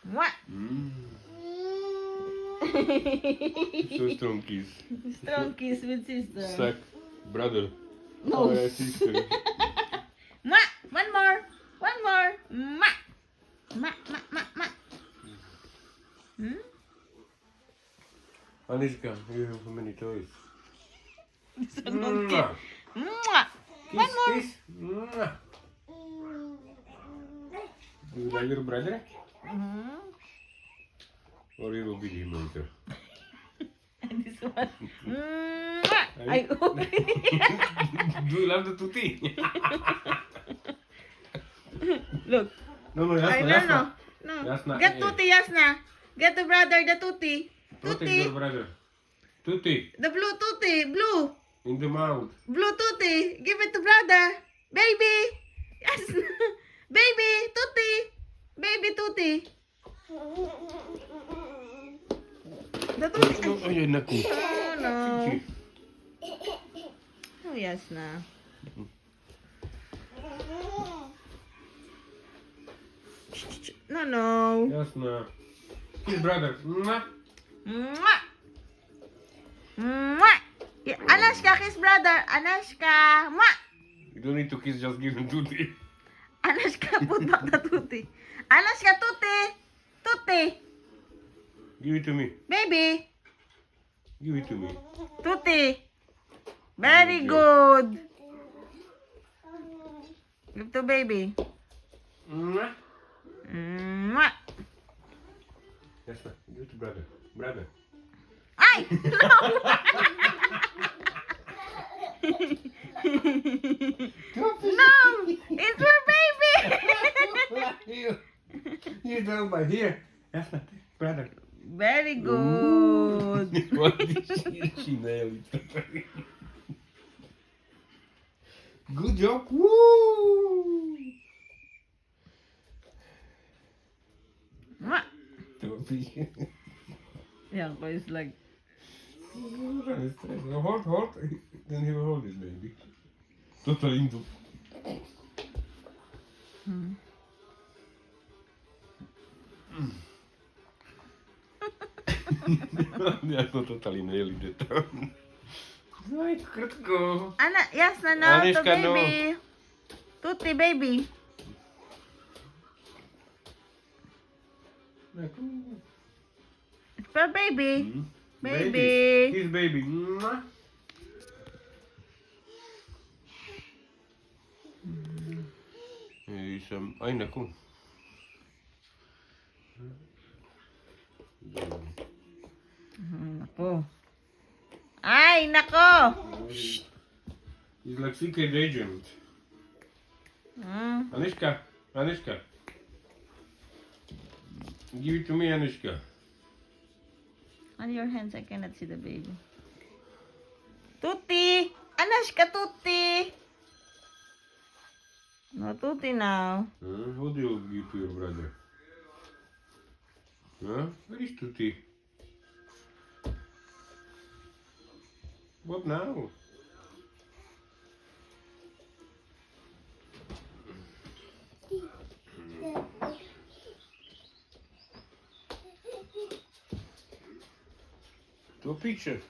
Mwah. So strong kiss. Strong kiss with sister. Suck, brother. No. Sister. Mwah. One more. One more. Mwah. Mwah, mwah, mwah, mwah. Hmm? Aniska, you have so many toys. This one don't kiss. Mwah. One more. Kiss. Mwah. Do you like your brother? Mhm. Or you will beat him later? And this one. Mwah. Ay, Do you love the tutti? Look. No, Ay, Yasna, no. Yasna, Get eh. Tutti, Yasna. Get the brother, the Tutti. Protect Tutti. your brother. Tutti, The blue Tutti. Blue. in the mouth. Blue Tutti. Give it to brother. Baby. Yes. Baby. Tutti. Baby Tutti. The Tutti. Oh, yun na ko. Oh, no. Oh, Yasna. No, no. Yasna. Kiss brother. Mwah. Mwah! Mwah! Anashka, kiss brother. Anashka. Mwah! You don't need to kiss, just give him tutti. Anashka, put back the tutti. Anashka, tutti. Tutti. Give it to me. Baby. Give it to me. Tutti. Very good. Give to baby. Mwah. Mwah. Yasna, give it to brother. Brother. Ay! No! No! It's for baby! You down by here. Yasna, brother. Very good. What did she nailed it. Good job. Woo! Mwah! Toby. Yeah, but it's like... Hold. Then he will hold it, maybe. Total into. Ja to totally nailed it. No i krótko. Ana, yes, no, to Anishka, no. baby. Tutti, baby. It's for baby. Baby. Kiss baby. Mwah. Isang, ay naku. Nako. Ay, nako. He's like secret agent. Mm. Anishka. Give it to me, Anishka. On your hands, I cannot see the baby. Tutti. Anashka, Tutti. No, Tutti now. What do you give to your brother? Huh? Where is Tutti? What now? To a picture.